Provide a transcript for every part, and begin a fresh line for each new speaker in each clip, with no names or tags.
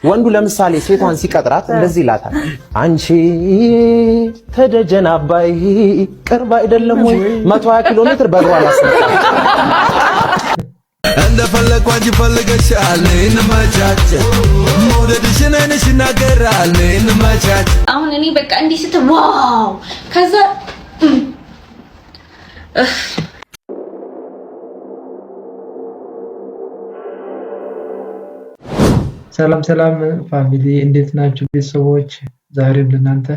ወንዱ ለምሳሌ ሴቷን ሲቀጥራት እንደዚህ ይላታል፣ አንቺ ተደጀን አባይ ቅርብ አይደለም ወይ 120 ኪሎ ሜትር በእግሯ አላስመጣም።
እንደፈለኩ አንቺ ፈልገሻል እንመቻች መውደድሽን አይነሽ ይናገራል እንመቻች።
አሁን እኔ በቃ እንዲህ ስትል ዋው ከዛ
ሰላም ፋሚሊ እንዴት ናችሁ? ቤተሰቦች ዛሬም ለእናንተ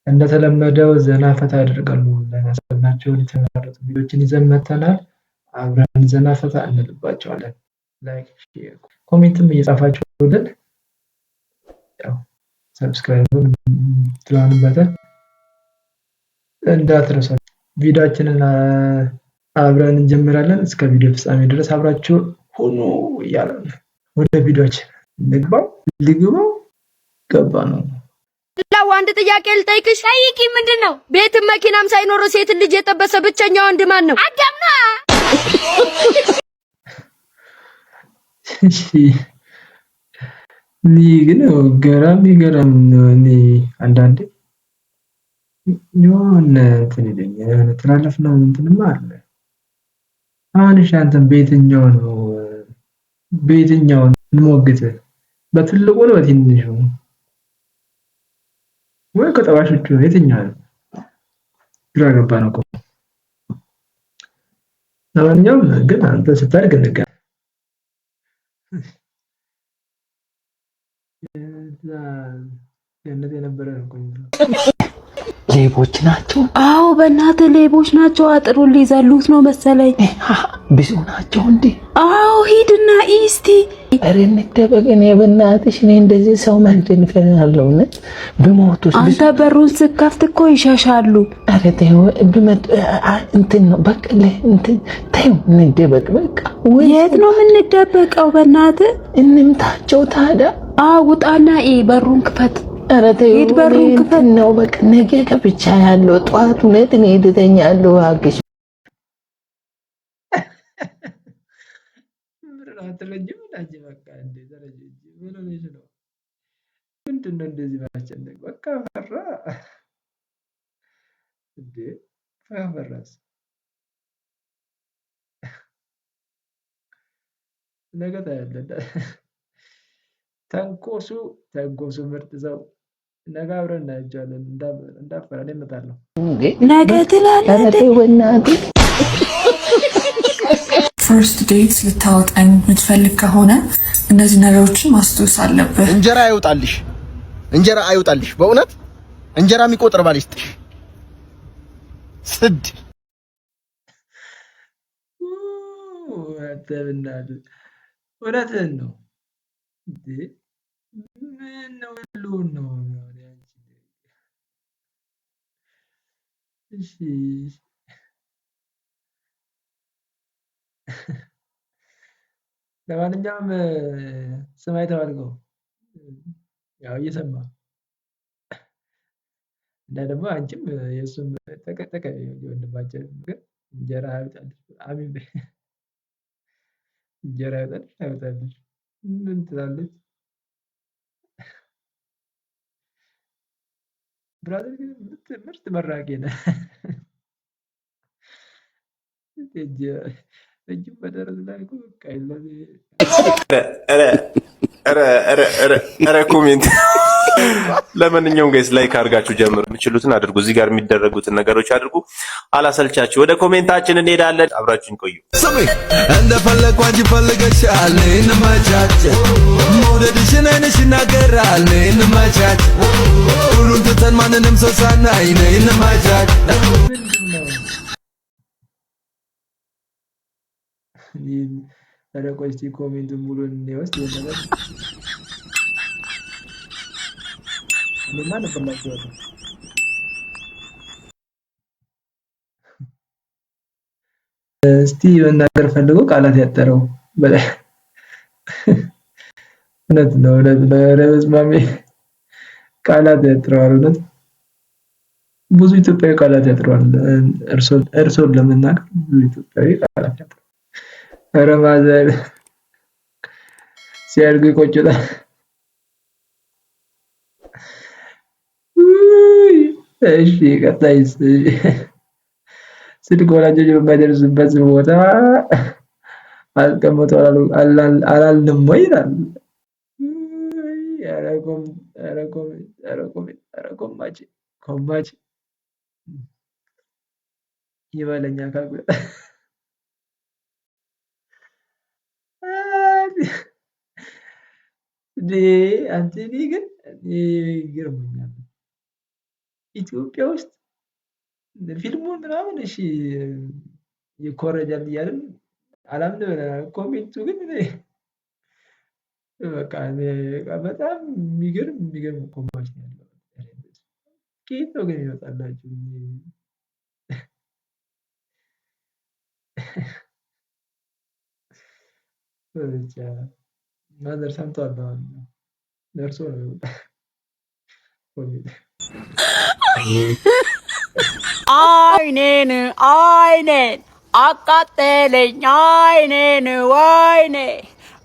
እንደተለመደው ዘና ፈታ አድርገን ለናሰብናቸው የተመረጡ ቪዲዮችን ይዘን መጥተናል። አብረን ዘና ፈታ እንልባቸዋለን። ላይክ፣ ሼር፣ ኮሜንትም እየጻፋችሁልን ያው ሰብስክራይብ ትላንበተ እንዳትረሱ። ቪዲዮአችንን አብረን እንጀምራለን። እስከ ቪዲዮ ፍጻሜ ድረስ አብራችሁ ሁኑ እያለን ወደ ቪዲዮአችን ልግባው ገባ ነው።
አንድ ጥያቄ ልጠይቅሽ። ጠይቂ። ምንድነው? ቤትም መኪናም ሳይኖር ሴት ልጅ የጠበሰ ብቸኛ ወንድ ማን ነው? አዳም ነው።
እሺ ግን ገራሚ ነው። አንዳንዴ የሆነ እንትን ይለኛል ትራለፍ ነው እንትንማ አለ። አሁን እሺ አንተም በየትኛው እንሞግት? በትልቁ ነው በትንሹ ወይ ከጠባሾቹ የትኛው ነው? ግራ ገባን እኮ። ለማንኛውም ግን አንተ ስታድግ እንገናኝ። ገነት የነበረ ነው።
ሌቦች ናቸው።
አዎ በእናትህ ሌቦች ናቸው። አጥሩን ሊዘሉት ነው መሰለኝ።
ብዙ ናቸው እንዴ?
አዎ ሂድና እስቲ
ኧረ እንደበቅ። እኔ በእናትሽ እንደዚህ ሰው ማንተን ፈናለው ነው በሞቱስ።
አንተ በሩን ስከፍት እኮ ይሸሻሉ።
ኧረ ተይው ብመጥ እንትን ነው በቃ እንትን ተይው እንደበቅ በቃ።
የት ነው የምንደበቀው? በእናትህ
እንምታቸው ታዲያ።
ውጣና በሩን ክፈት።
ኧረ ተይው በሩን ክፈት ነው በቃ። ነገ ከብቻ ያለው ጧት እውነት እኔ እተኛለሁ። አግሽ
አትረጅም እንዴ? በቃ እንዴ ደረጀ ምን ሆነሽ ነው? ምንድነው እንደዚህ ማስጨነቅ? በቃ ፈራ እንዴ? ፈራስ ነገ ታያለህ። ተንኮሱ ምርጥ ሰው ነገ አብረን እናያቸዋለን። እንዳፈራ እመጣለሁ
ነገ ትላለህ።
ፈርስት ዴት ልታወጣኝ የምትፈልግ ከሆነ እነዚህ ነገሮችን ማስተዋወስ አለብህ።
እንጀራ አይውጣልሽ። በእውነት እንጀራ የሚቆጥር ባል ይስጥሽ። ስድ
እውነትህን ነው እንዴ? ምን ነው ልሁን ነው? እሺ ለማንኛውም ስማ የተባልከው ያው እየሰማ እና ደግሞ አንቺም የእሱም ተቀጠቀ ወንድማችን ግን እንጀራ አይወጣልሽ። አሚን በይ። እንጀራ አይወጣልሽ ምን ትላለች? ብራዘር ግን ምርጥ መራቂ ነህ። እጅም በደረስ ላይ እኮ በቃ
ኧረ ኮሜንት። ለማንኛውም ጋይስ ላይክ አድርጋችሁ ጀምሩ። የምችሉትን አድርጉ። እዚህ ጋር የሚደረጉትን ነገሮች አድርጉ። አላሰልቻችሁ። ወደ ኮሜንታችን እንሄዳለን። አብራችሁን ቆዩ።
ስሚ እንደፈለኩ አንቺ ፈልገሻል እንመቻች መውደድሽን አይነሽ ይናገራል እንመቻች ሁሉን ትተን ማንንም ሰው ሳናይ እንመቻች።
ቆይ እስኪ ኮሜንቱን ሙሉን እንወስድ። ነገር እኔማ ነበርላችኋለሁ። እስቲ መናገር ፈልጎ ቃላት ያጠረው በላይ እውነት ነው። ኧረ በስመ አብ ቃላት ያጥረዋል። እውነት ብዙ ኢትዮጵያዊ ቃላት ያጥረዋል። እርሶን ለመናገር ብዙ ኢትዮጵያዊ ቃላት ያጥረዋል። ኧረ ማዘር ሲያድጉ ይቆጭታል። እሺ ቀጣይስ ስልክ ወላጆች በማይደርሱበት ቦታ አስቀምጦ አላልንም ወይ ይላል። ኮማች ይበለኛ ካልኩ አንተ ግን ይገርመኛል። ኢትዮጵያ ውስጥ ፊልሙን ምናምን እሺ ይኮረጃል እያልን አላምን ብለናል። ኮሜንቱ ግን በቃ በጣም የሚገርም ኮማች ነው ያለው። ከየት ነው ግን ይመጣላችሁ? ብቻ ማዘር ሰምቷል። አሁን ደርሶ ነው
አይኔን አቃጠለኝ አይኔን ወይኔ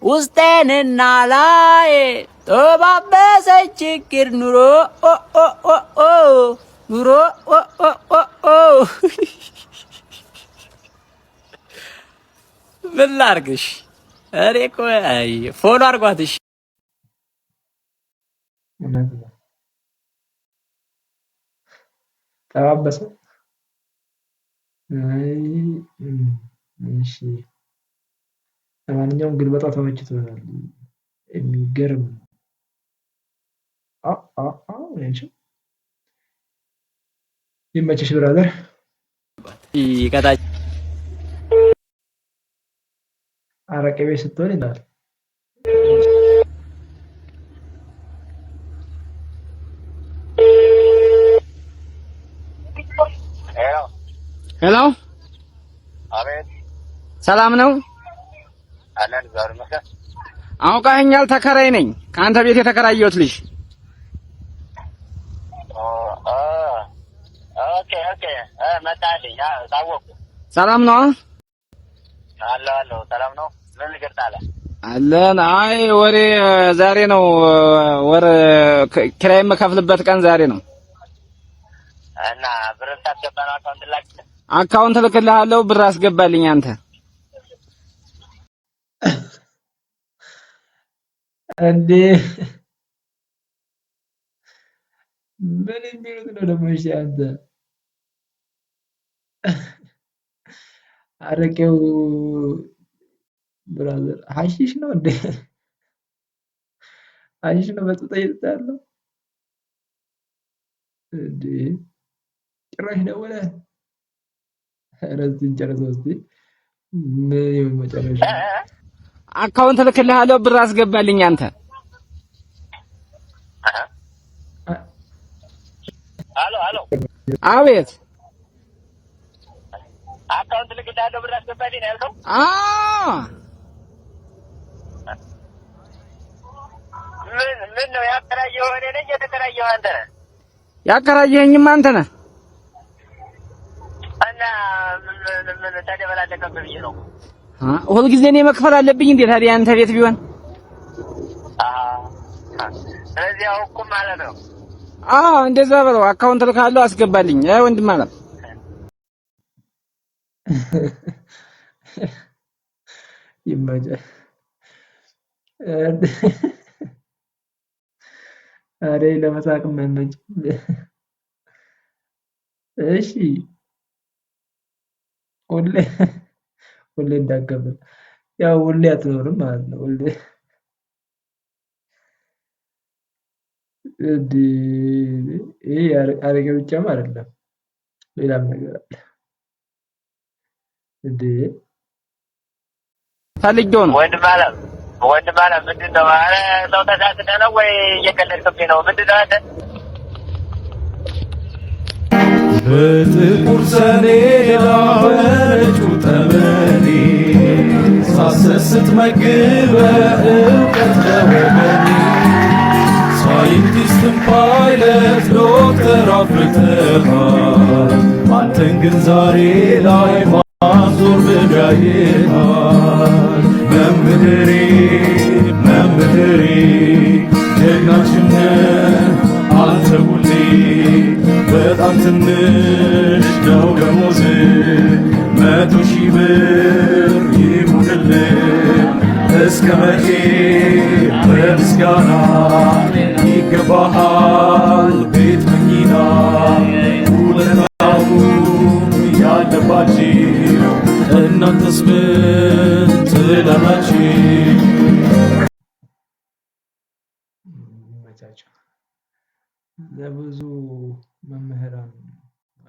ውስጤንና ላይ ተባበሰኝ ችግር ኑሮ ኑሮ ምን ላድርግሽ? እኔ እኮ ፎሎ አድርጓትሽ
ተባበሰ። እሺ ለማንኛውም ግልበጣው ተመችቶናል። የሚገርም ይመችሽ ብራዘር።
ይቀጣጭ
አረቄ ቤት ስትሆን ይላል።
ሄሎ
አቤት።
ሰላም ነው?
አለን ዛሬ መሰለ
አውቃኸኛል። ተከራይ ነኝ ከአንተ ቤት የተከራየሁት ልጅ።
ኦኬ መጣልኝ። ታወቁ።
ሰላም ነው?
አሎ ሰላም ነው። ምን ልገርጣለ?
አለን። አይ ወሬ ዛሬ ነው ወር ኪራይ የምከፍልበት ቀን ዛሬ ነው።
እና ብር ታስገባና
አካውንት ልክልሃለሁ። ብር አስገባልኝ አንተ።
እንዴ ምን የሚሉት ነው ደግሞ? እሺ አንተ አረቄው ብራዘር ሐሺሽ ነው እንዴ? ሐሺሽ ነው በጥጣ ይጣለው እንዴ? ጭራሽ ደወለ። ረዝን ጨረሰው። እስቲ ምን ይሁን መጨረሻ?
አካውንት ልክልሃለሁ። ብር አስገባልኝ አንተ።
አሎ
አቤት።
አካውንት ልክልሃለሁ ብር አስገባልኝ ነው ያልከው? ምን ነው ያከራየኸው? እኔ ነኝ የተከራየኸው አንተ ነህ?
ያከራየኸኝማ አንተ ነህ።
እና ምን ተደበላለቀብህ ብዬ ነው።
ሁልጊዜ እኔ መክፈል አለብኝ እንዴ ታዲያ አንተ ቤት ቢሆን?
ስለዚህ አውቁም ማለት ነው።
እንደዛ በለው። አካውንት ልካለሁ አስገባልኝ። ወንድም ማለት
ይመጀ አሬ ለመሳቅ መመጭ። እሺ ሁሌ እንዳከብር ያው ሁሌ አትኖርም ማለት ነው። ሁሌ ይሄ አረቄ ብቻም አይደለም ሌላም ነገር አለ እንዴ?
ፈልጌው ነው።
ወንድም አለ ምንድን ነው? ኧረ ሰው ተሳስተህ ነው ወይ እየቀለድክብኝ ነው? ምንድን ነው አንተ?
በጥቁር ሰሌዳ በነጩ ጠመኔ ሳሰስት መግበህ እውቀት ለወገኔ ሳይንቲስትም ፓይለት ዶክተር አፍርተሃል። አንተን ግን ዛሬ ላይ ማዞር ብዳይሃል። መምህሬ ጀግናችን ነህ አንተ ሁሌ በጣም ምስጋና ይገባሃል ቤት መኪና ውለታው ያለባችሁ እናንተስ ምን ትላላችሁ?
ለብዙ መምህራን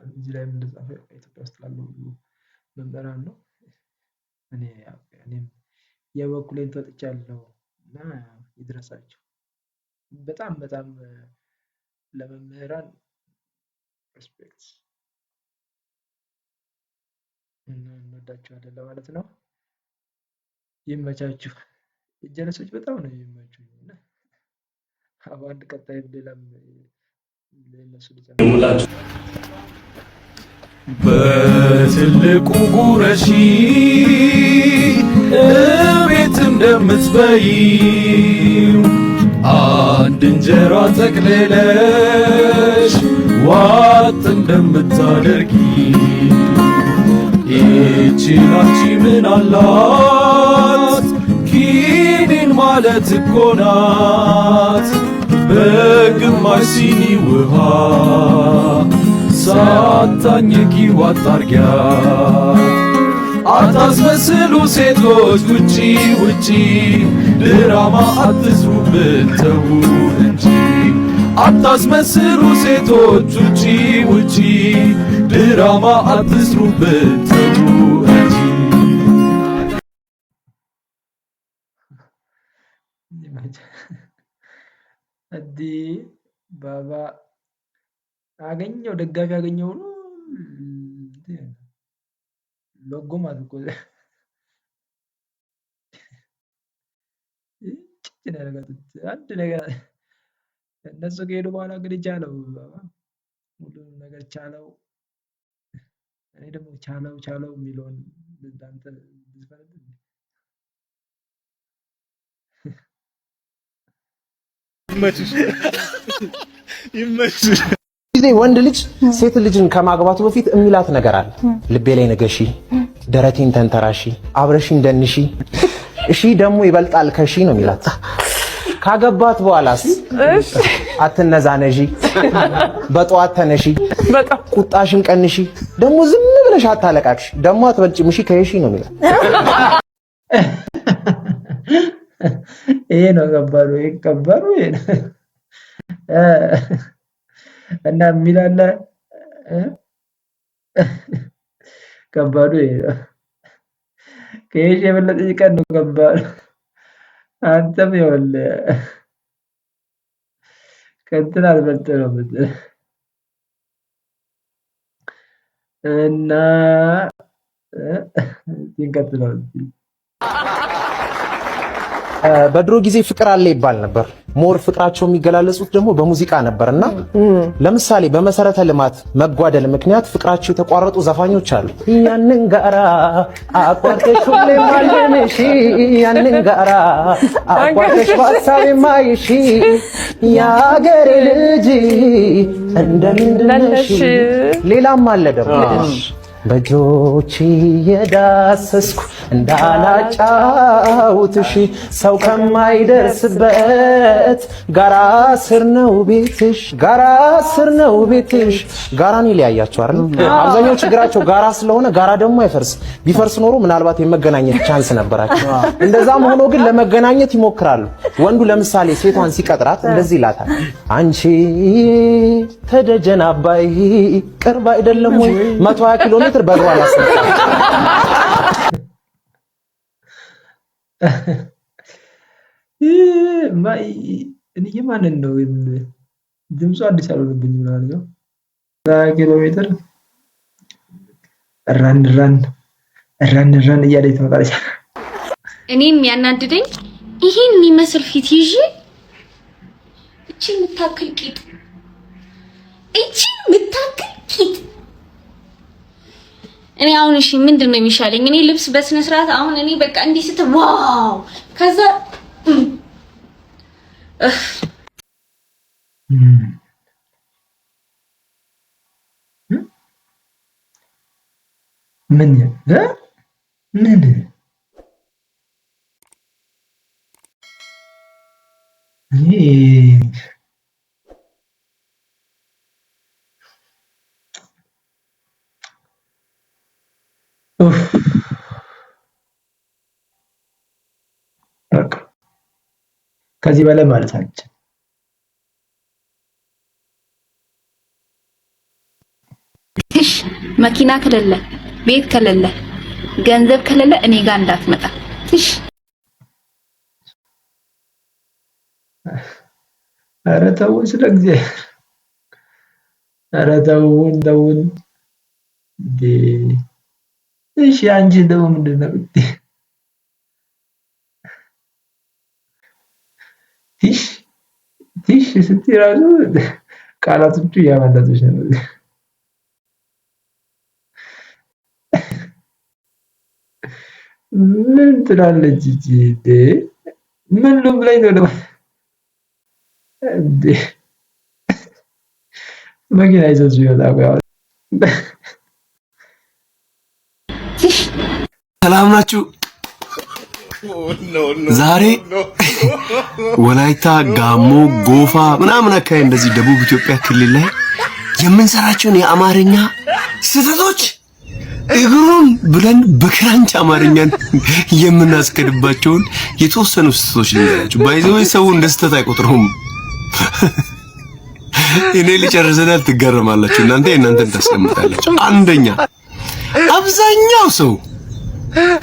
እዚህ ላይ እንደጻፈ ኢትዮጵያ ውስጥ ላሉ መምህራን ነው። እኔም የበኩሌን ተወጥቻለሁ እና ይድረሳቸው። በጣም ለመምህራን ሪስፔክት እንወዳቸዋለን ለማለት ነው። ይመቻችሁ። ጀለሶች በጣም ነው የሚመቹኝ እና አንድ ቀጣይ ሌላም ለነሱ
በትልቁ ጉረሺ እቤት እንደምትበይው አንድ እንጀራ ጠቅልለሽ ዋጥ እንደምታደርጊ ይህች ላንቺ ምን አላት ኪኒን ማለት እኮ ናት። በግማሽ ሲኒ ውሃ ሳታኝኪ ዋጥ አርጊያት። አታስመስሉ ሴቶች ውጪ ውጪ ድራማ አትስሩብን ተው እንጂ። አታስመስሉ ሴቶች ውጪ ውጪ ድራማ አትስሩብን ተው እንጂ።
አዲ ባባ አገኘው ደጋፊ አገኘው ነው ሎጎ ማለት እኮ ጭጭ ነገር አንድ ነገር እነሱ ከሄዱ በኋላ እንግዲህ ቻለው ሁሉንም ነገር ቻለው። እኔ ደግሞ ቻለው የሚለውን አንተ ዝፈረድ
ይመችሽ። ጊዜ ወንድ ልጅ ሴት ልጅን ከማግባቱ በፊት የሚላት ነገር አለ። ልቤ ላይ ነገሺ፣ ደረቴን ተንተራሺ፣ አብረሽኝ ደንሺ፣ እሺ ደግሞ ይበልጣል ከሺ ነው የሚላት። ካገባት በኋላስ አትነዛነሺ፣ በጠዋት ተነሺ፣ ቁጣሽን ቀንሺ፣ ደግሞ ዝም ብለሽ አታለቃቅሽ፣ ደግሞ አትበልጭም እሺ ከሺ ነው የሚላት።
ይሄ ነው ገባሩ ይከበሩ እና የሚላለ ከባዱ ከይሽ የበለጠ ቀን ነው ከባዱ። አንተም ይኸውልህ ከእንትን አልበልጥ ነው እና ይንቀጥላል።
በድሮ ጊዜ ፍቅር አለ ይባል ነበር። ሞር ፍቅራቸው የሚገላለጹት ደግሞ በሙዚቃ ነበርና ለምሳሌ በመሰረተ ልማት መጓደል ምክንያት ፍቅራቸው የተቋረጡ ዘፋኞች አሉ። ያንን ጋራ አቋርጠሽ ሁሌ ማለነሽ፣ ያንን ጋራ አቋርጠሽ ሐሳቤ ማይሽ፣ ያገሬ ልጅ እንደምንድነሽ። ሌላም አለ ደግሞ በእጆቼ የዳሰስኩ እንዳላጫውትሽ ሰው ከማይደርስበት ጋራ ስር ነው ቤትሽ፣ ጋራ ስር ነው ቤትሽ። ጋራን ይለያያቸው አይደል? አብዛኛው ችግራቸው ጋራ ስለሆነ ጋራ ደግሞ አይፈርስ። ቢፈርስ ኖሮ ምናልባት የመገናኘት ቻንስ ነበራቸው። እንደዛም ሆኖ ግን ለመገናኘት ይሞክራሉ። ወንዱ ለምሳሌ ሴቷን ሲቀጥራት እንደዚህ ይላታል፣ አንቺ ተደጀን አባይ ቅርብ አይደለም ወይ 120 ኪሎ ሜትር በእግሯ አላስመጣም።
እኔ የማንን ነው ድምፁ አዲስ አልሆነብኝም ማለት ነው። 120 ኪሎ ሜትር ራን እያለች ትመጣለች።
እኔም ያናድደኝ ይሄን የሚመስል ፊት ይዤ እቺ የምታክል ቂጥ እኔ አሁን እሺ ምንድን ነው የሚሻለኝ? እኔ ልብስ በስነ ስርዓት አሁን እኔ በቃ እንዲህ ስትል ዋው ከዛ
ምን በቃ ከዚህ በላይ ማለት አልችልም።
ትሽ መኪና ከሌለ ቤት ከሌለ ገንዘብ ከሌለ እኔ ጋር እንዳትመጣ ትሽ።
ኧረ ተውን ስለ እግዚአብሔር፣ ኧረ ተውን። እሺ አንቺ ደግሞ ምንድን ነው ትሽ ስትይ እራሱ ቃላቶቹ እያመለጡሽ ነው። ምን ትላለች እቺ ምን ብላኝ ነው እንዴ? መኪና ይዘው ሲወጣ
ሰላም ናችሁ? ዛሬ ወላይታ፣ ጋሞ፣ ጎፋ ምናምን አካባቢ እንደዚህ ደቡብ ኢትዮጵያ ክልል ላይ የምንሰራቸውን የአማርኛ ስህተቶች እግሩን ብለን በክራንች አማርኛን የምናስከድባቸውን የተወሰኑ ስህተቶች ልንገራችሁ። ባይዘው ሰው እንደ ስህተት አይቆጥረውም። እኔ ልጨርሰናል፣ ትገረማላችሁ። እናንተን ታስቀምጣላችሁ። አንደኛ፣ አብዛኛው ሰው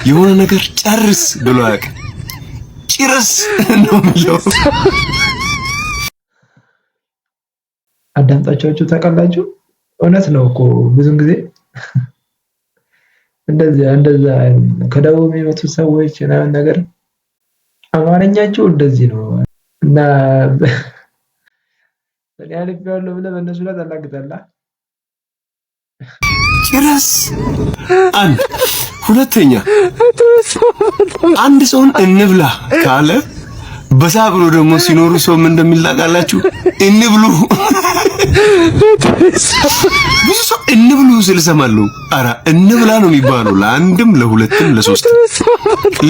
የሆነ ነገር ጨርስ ብሎ አያውቅም። ጭርስ ነው የሚለው።
አዳምጣችሁ ታውቃላችሁ? እውነት ነው እኮ ብዙን ጊዜ እንደዛ ከደቡብ የሚመጡ ሰዎች ምናምን ነገር አማርኛቸው እንደዚህ ነው እና እኔ አልፌዋለሁ ብለህ በእነሱ ላይ ታላግጣለህ።
ጭራስ አንድ ሁለተኛ፣ አንድ ሰውን እንብላ ካለ በሳ ብሎ ደግሞ ሲኖሩ ሰው ምን እንደሚላቃላችሁ እንብሉ። ብዙ ሰው እንብሉ ስል እሰማለሁ። ኧረ እንብላ ነው የሚባለው ለአንድም ለሁለትም ለሶስትም።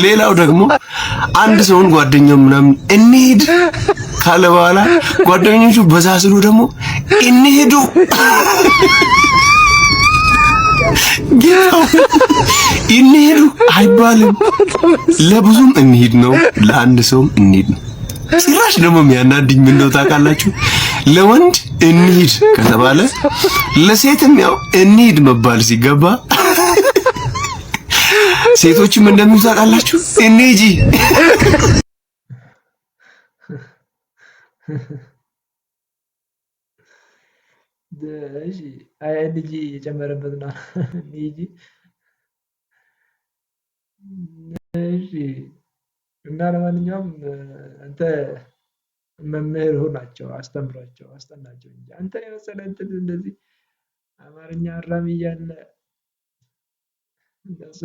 ሌላው ደግሞ አንድ ሰውን ጓደኛው ምናምን እንሂድ ካለ በኋላ ጓደኞቹ በዛ ስሉ ደግሞ እንሂዱ። እንሂዱ አይባልም። ለብዙም እንሂድ ነው፣ ለአንድ ሰውም እንሂድ ነው። ጭራሽ ደግሞ የሚያናድኝ ምን ነው ታውቃላችሁ? ለወንድ እንሂድ ከተባለ ለሴትም ያው እንሂድ መባል ሲገባ ሴቶችም እንደሚሉ ታውቃላችሁ? እንሂጂ።
እሺ አይንጂ የጨመረበት ነው እንሂጂ። እሺ እና ለማንኛውም አንተ መምህር ሆናቸው አስተምሯቸው አስጠናቸው እንጂ አንተ የመሰለ እንትን እንደዚህ አማርኛ አራሚ እያለ እንደሱ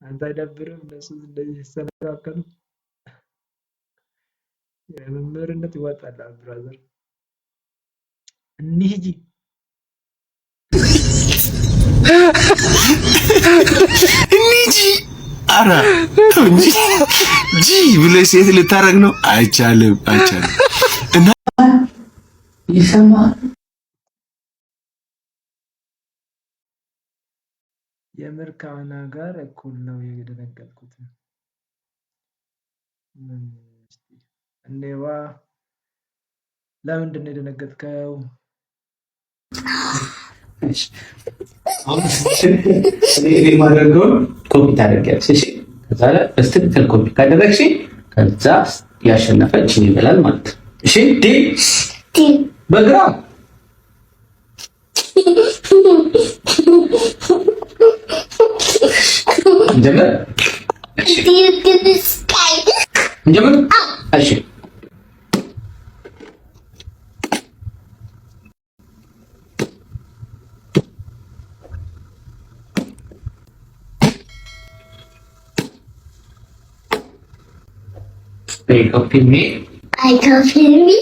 አንተ አይደብርም? እንደሱ እንደዚህ ሲሰነካከሉ የመምህርነት ይዋጣል ብራዘር። እንሂጂ
እንሂጂ። ኧረ ተው እንጂ ጂ ብለህ ሴት ልታረግ ነው? አይቻልም። እና
ይሰማል። የምር ከአና ጋር እኩል ነው የደነገጥኩት። እኔዋ ለምንድን ነው የደነገጥከው?
እኔ የማደርገውን ኮፒ ታደርጊያለሽ። እሺ፣ ከዛ ላይ በስትክክል ኮፒ ካደረግሽ ከዛ ያሸነፈች ይበላል ማለት ነው። እሺ፣ ዲ በግራ እንጀምር። እሺ Are you copying me?
I copying me?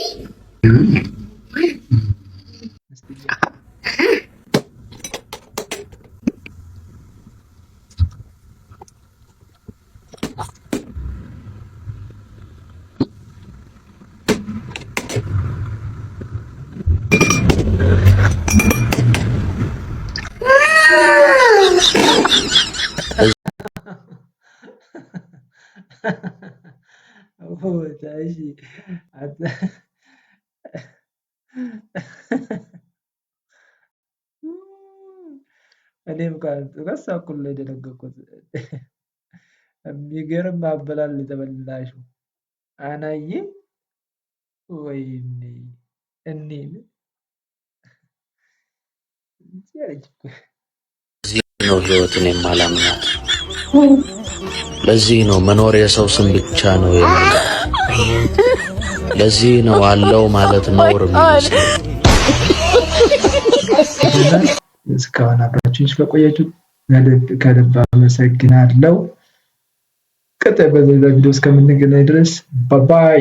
እኔም ከዛ እኩል ነው የደነገጥኩት። የሚገርም አበላል የተበላሽው አናዬ ወይኔ እኔን
ነው ህይወትን የማላምናት። ለዚህ ነው መኖር የሰው ስም ብቻ ነው የማለት። ለዚህ ነው አለው ማለት ኖር የሚመስለው።
እስካሁን አብራችሁኝ ስለቆያችሁ ከልብ አመሰግናለሁ። ቀጣይ በሌላ ቪዲዮ እስከምንገናኝ ድረስ ባይ ባይ።